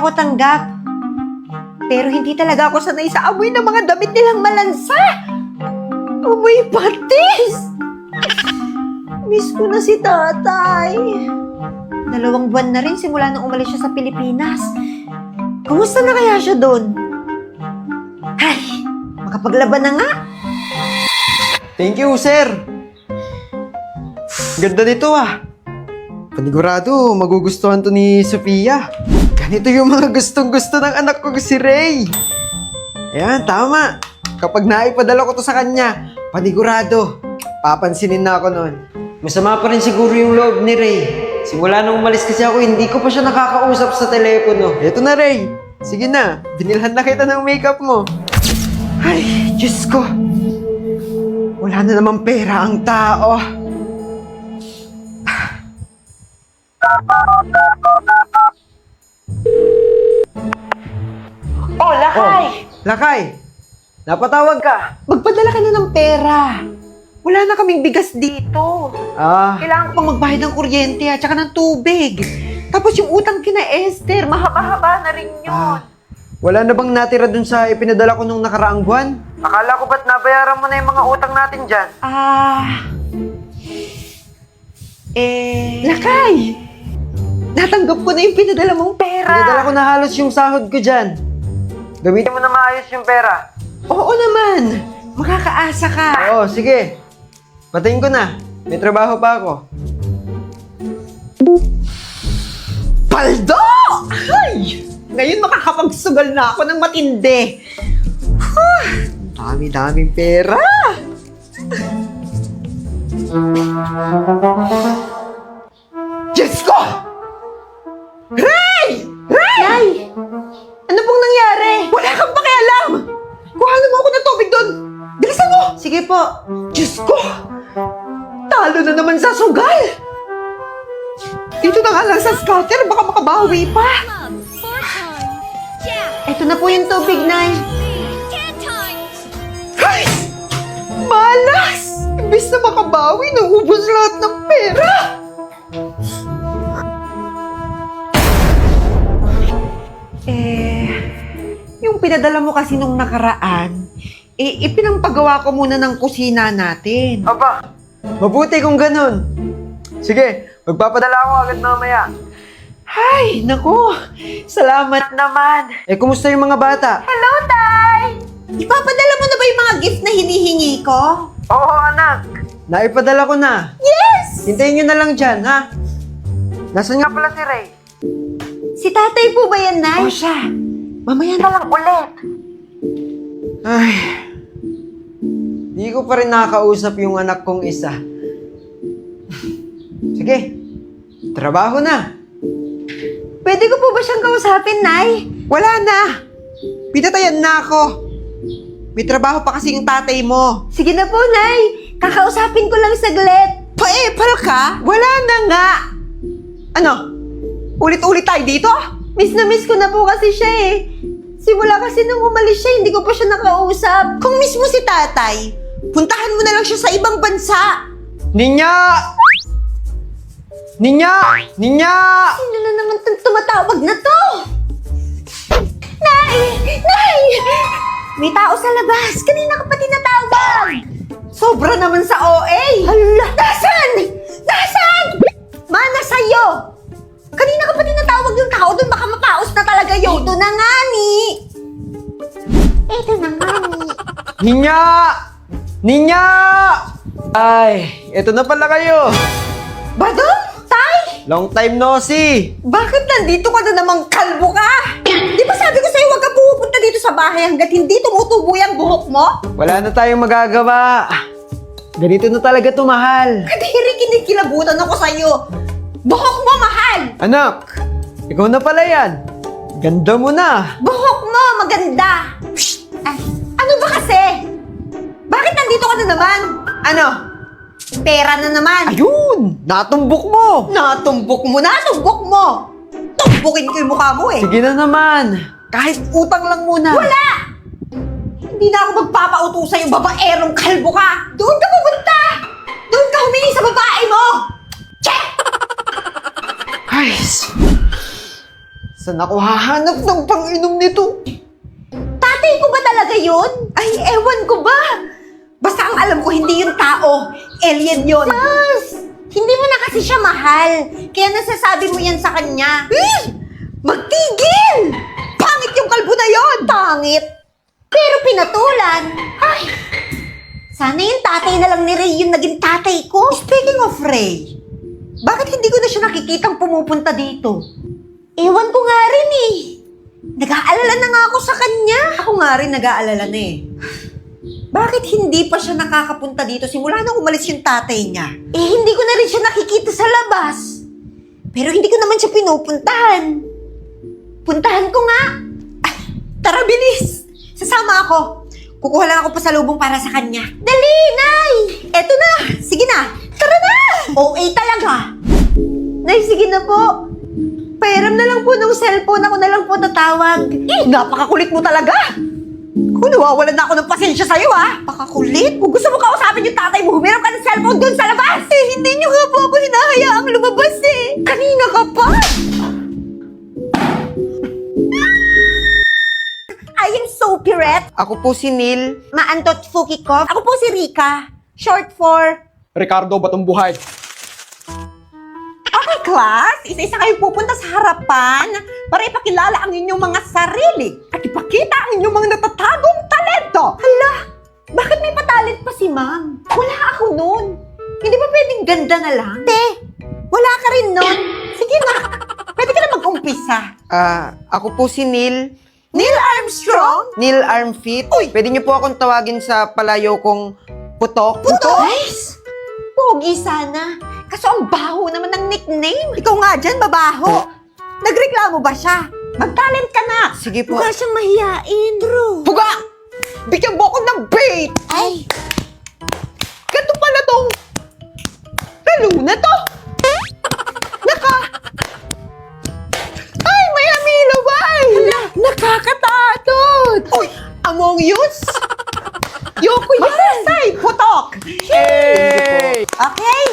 ako tanggap. Pero hindi talaga ako sanay sa amoy ng mga damit nilang malansa. Amoy patis! Miss ko na si tatay. 2 buwan na rin simula nung umalis siya sa Pilipinas. Kumusta na kaya siya doon? Ay, makapaglaban na nga. Thank you, sir. Ganda nito ah. Panigurado, magugustuhan to ni Sofia. Ganito yung mga gustong-gusto ng anak ko si Ray. Ayan, tama. Kapag naipadala ko to sa kanya, panigurado, papansinin na ako noon. Masama pa rin siguro yung loob ni Ray. Simula nung umalis kasi ako, hindi ko pa siya nakakausap sa telepono. Eto na, Ray. Sige na, binilhan na kita ng makeup mo. Ay, Diyos ko. Wala na namang pera ang tao. Oh, Lakay! Lakay, napatawag ka. Magpadala ka na ng pera. Wala na kaming bigas dito. Kailangan ko pang magbayad ng kuryente at saka ng tubig. Tapos yung utang kina Esther, mahaba-haba na rin yun. Wala na bang natira dun sa ipinadala ko nung nakaraang buwan? Akala ko ba't nabayaran mo na yung mga utang natin dyan? Lakay! Natanggap ko na yung pinadala mong pera. Pinadala ko na halos yung sahod ko dyan. Gamitin mo na maayos yung pera. Oo naman. Makakaasa ka. Oo, sige. Patayin ko na. May trabaho pa ako. Paldo! Ay! Ngayon makakapagsugal na ako ng matindi. Dami-daming pera. Diyos ko! Ray! Ray! Nay! Ano pong nangyari? Wala kang pakialam! Kuhanan mo ako ng tubig doon! Bilisan mo! Sige po. Diyos ko! Talo na naman sa sugal! Dito na nga lang sa scatter, baka makabawi pa. Ito na po yung tubig, Nay. Ay! Malas! Imbis na makabawi, naubos lahat ng pera! Yung pinadala mo kasi nung nakaraan, ipinampagawa ko muna ng kusina natin. Aba, mabuti kung ganun. Sige, magpapadala ako agad mamaya. Ay, naku! Salamat naman! Kumusta yung mga bata? Hello, Tay! Ipapadala mo na ba yung mga gift na hinihingi ko? Oo, anak. Naipadala ko na. Yes! Hintayin nyo na lang dyan, ha? Nasaan nga pala si Ray? Si tatay po ba yan, Nay? O siya. Mamaya na lang ulit. Ay, di ko pa rin nakakausap yung anak kong isa. Sige, trabaho na. Pwede ko po ba siyang kausapin, Nay? Wala na. Pinatayan na ako. May trabaho pa kasi yung tatay mo. Sige na po, Nay. Kakausapin ko lang saglit. Paepal ka? Wala na nga. Ano? Ulit-ulit tayo dito? Miss na miss ko na po kasi siya eh. Simula kasi nung umalis siya, hindi ko pa siya nakausap. Kung miss mo si tatay, puntahan mo na lang siya sa ibang bansa. Ninya! Ninya! Ninya! Sino na naman tumatawag na to? Nay! Nay! May tao sa labas. Kanina ka pa tinatawag. Sobra naman sa OA. Hala! Nasaan? Nasaan? Mana sa'yo? Kanina ka pa tinatawag yung tao doon. Baka mapaos na talaga yun. Ito na nga ni. Ito na nga ni. Ninya! Ninya! Ay, eto na pala kayo. Badong? Tay? Long time no see. Bakit nandito ka na namang kalbo ka? Di ba sabi ko sa'yo huwag ka pupunta dito sa bahay hanggat hindi tumutubo yung buhok mo? Wala na tayong magagawa. Ganito na talaga to, mahal. Kadiri kinikilabutan ako sa'yo. Buhok mo, mahal! Anak, ikaw na pala yan. Ganda mo na. Buhok mo, maganda! Shh! Ay, ano ba kasi? Bakit nandito ka na naman? Ano? Pera na naman. Ayun! Natumbok mo! Natumbok mo, natumbok mo! Tumbukin ko yung mukha mo eh. Sige na naman. Kahit utang lang muna. Wala! Hindi na ako magpapauto sa'yo, babaerong kalbo ka! Doon ka pupunta! Doon ka humingi sa babae mo! Check! Ay, Saan ako hahanap ng pang-inom nito? Tatay ko ba talaga yun? Ay, ewan ko ba? Basta ang alam ko, hindi yung tao. Alien yun. Sus! Hindi mo na kasi siya mahal. Kaya nasasabi mo yan sa kanya. Magtigil! Pangit yung kalbo na yon! Pangit? Pero pinatulan. Ay! Sana yung tatay na lang ni Ray yung naging tatay ko. Speaking of Ray, bakit hindi ko na siya nakikitang pumupunta dito? Ewan ko nga rin eh. Nag-aalala na nga ako sa kanya. Ako nga rin nag-aalala na eh. Bakit hindi pa siya nakakapunta dito simula nang umalis yung tatay niya? Eh, hindi ko na rin siya nakikita sa labas. Pero hindi ko naman siya pinupuntahan. Puntahan ko nga. Ah, tara, bilis. Sasama ako. Kukuha lang ako pasalubong para sa kanya. Dali, Nay! Eto na. Sige na. Tara na! OA talaga. Nay, sige na po. Pairam na lang po ng cellphone. Ako na lang po tatawag. Napakakulit mo talaga. Kung nawawalan na ako ng pasensya sa'yo, ha? Pakakulit. Kung gusto mo kausapin yung tatay mo, humirap ka ng cellphone doon sa labas. Eh, hindi niyo nga po ako hinahayaang lumabas eh. Kanina ka pa. I am so pirate. Ako po si Neil. Maantot Fukikov. Ako po si Rika. Short for... Ricardo Batongbuhay. Okay, class. Isa-isa kayo pupunta sa harapan para ipakilala ang inyong mga sarili at ipakita ang inyong mga natatagong talento. Hala, bakit may patalent pa si ma'am? Wala ako nun. Hindi ba pwedeng ganda na lang? Te, wala ka rin nun. Sige na, pwede ka na mag-umpisa. Ako po si Neil. Neil Armstrong? Neil Armfit. Uy! Pwede niyo po akong tawagin sa palayo kong Putok. Putos! Pogi sana. Kaso ang baho naman ng nickname. Ikaw nga dyan, babaho. Nagreklamo ba siya? Mag-talent ka na. Sige po. Mukha siyang mahiyain. True. Puga! Bigyan mo ako ng bait! Ay, Ganito pala tong lalo na to! Ay, may amilaway! nakakatakot. Uy, Among Us? Yoko yan. Masasay, putok. Hey! Okay.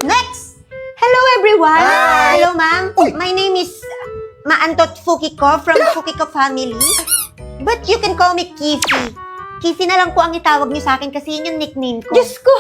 Next. Hello, everyone. Hi. Hello, ma'am. Uy. My name is Maantot Fukiko from Fukiko family. But you can call me Kifi. Kifi na lang po ang itawag niyo sa akin kasi yun yung nickname ko. Diyos ko,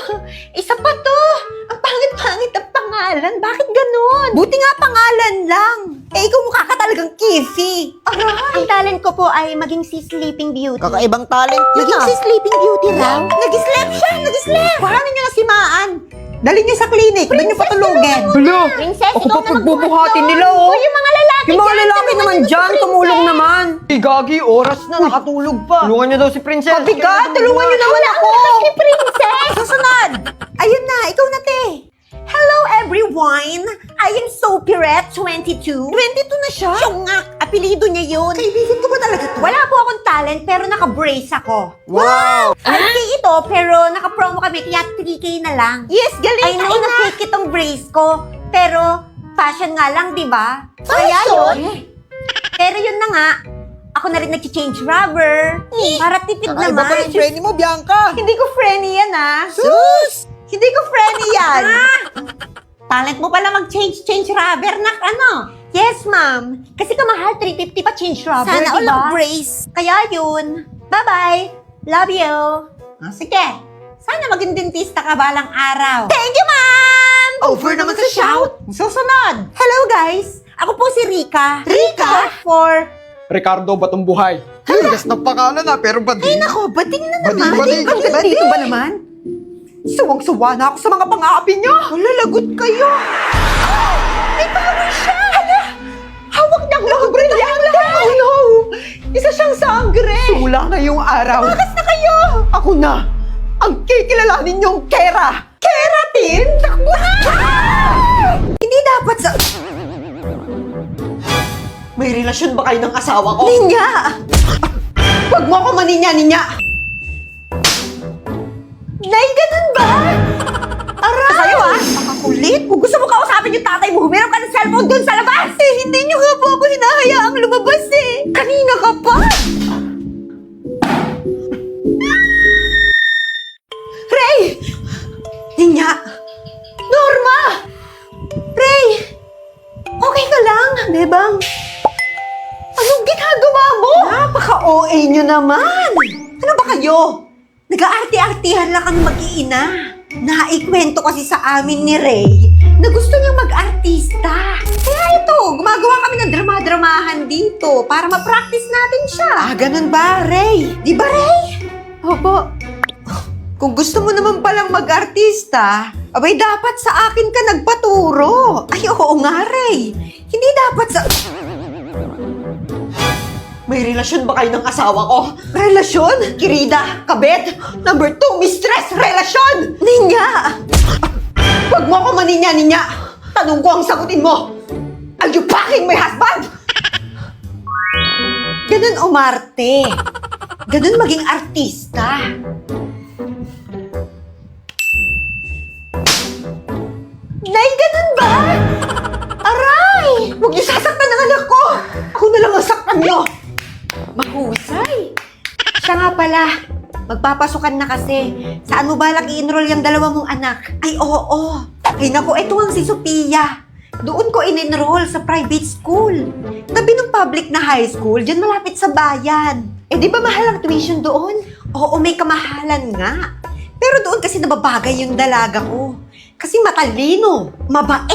isa pa to. Ang pangit-pangit ang pangalan. Bakit ganun? Buti nga pangalan lang. Eh, ikaw mukha ka talagang Kifi. Aray! Ang talent ko po ay maging si Sleeping Beauty. Kakaibang talent yun Naging si Sleeping Beauty raw? Nag-sleep siya! Nag-sleep! Kuhanin niyo na si Maan. Dali niyo sa clinic. Doon niyo patulugin. Bala! Princess, Ako ikaw pa na pagbubuhatin magbuhat nila, doon. oh. Uy, yung mga lalaki Yung mga dyan, lalaki tulungan naman niyo si dyan, Princess. tumulong naman. Hey, Gagi, oras na, nakatulog pa. Tulungan niyo daw si Princess. Pabigat, tulungan niyo naman ako. Si Princess. Susunod. Ayun na, ikaw na, te. Hello, everyone. I am Sopirette 22. 22 na siya? Yung nga, apelido niya yun. Kaibigan ko ba talaga to? Wala po akong talent, pero naka-brace ako. Wow! 5K ito, pero naka-promo kami, kaya 3K na lang. Yes, galing. I know na fake itong brace ko, pero fashion nga lang, di ba? Kaya yun. Pero yun na nga, ako na rin nag-change rubber. Para tipid naman. Iba pa yung friend mo, Bianca. Hindi ko friendly yan, ah. Sus! Hindi ko friendly yan. Talent mo pala mag-change rubber, nak, ano? Yes, ma'am. Kasi kamahal, 350 pa change rubber, Sana all diba? brace. Kaya yun. Bye-bye. Love you. Sige. Sana maging dentista ka balang araw. Thank you, ma'am! Over naman sa shout. Susunod. Hello, guys. Ako po si Rika. Rika? For... Ricardo Batongbuhay. Tigas ng pangalan na, pero bading. Nako, bading na Bading, naman. bading. Dito ba naman? Suwang-suwa na ako sa mga pang-aapi niyo. Wala, lagot kayo. May power siya. Hala, hawak niyang mga brilyante. Oh no, isa siyang sangre. Wala ngayong araw. Bakas na kayo. Ako na, ang kikilalanin niyong Kera. Keratin, takbo na. Hindi dapat sa... May relasyon ba kayo ng asawa ko? Ninya! Huwag mo ako maninya-ninya. Nay, ganun ba? Aray! Sa'yo ah, makakulit. Kung gusto mo kausapin yung tatay mo, humirap ka ng cellphone doon sa labas. Eh, hindi niyo nga po ako hinahayaang lumabas eh. Kanina ka pa. Ray! Ninya! Norma! Ray! Okay ka lang, bebang? Napaka-OA nyo naman! Ano ba kayo? Nag-aarti-artihan lang kami mag-iina. Naikwento kasi sa amin ni Ray na gusto niyang mag-artista. Kaya ito, gumagawa kami ng drama-dramahan dito para ma-practice natin siya. Ganun ba, Ray? Di ba, Ray? Opo. Kung gusto mo naman palang mag-artista, abay dapat sa akin ka nagpaturo. Ay, oo nga, Ray. Hindi dapat sa... May relasyon ba kayo ng asawa ko? Relasyon? Kirida? Kabet? Number 2, mistress? Relasyon? Ninya! Huwag mo ako maninya-ninya! Tanong ko ang sagutin mo! Are you fucking my husband? Ganun umarte. Ganun maging artista. Nay, ganun ba? Aray! Huwag niyo sasaktan ang anak ko! Ako na lang ang saktan niyo! Mahusay! Siya nga pala, magpapasukan na kasi. Saan mo balak i-enroll yung dalawa mong anak? Ay, oo. Ay, naku, ito ang si Sophia. Doon ko in-enroll sa private school. Tabi ng public na high school, dyan malapit sa bayan. Eh, di ba mahal ang tuition doon? Oo, may kamahalan nga. Pero doon kasi nababagay yung dalaga ko. Kasi matalino, mabait.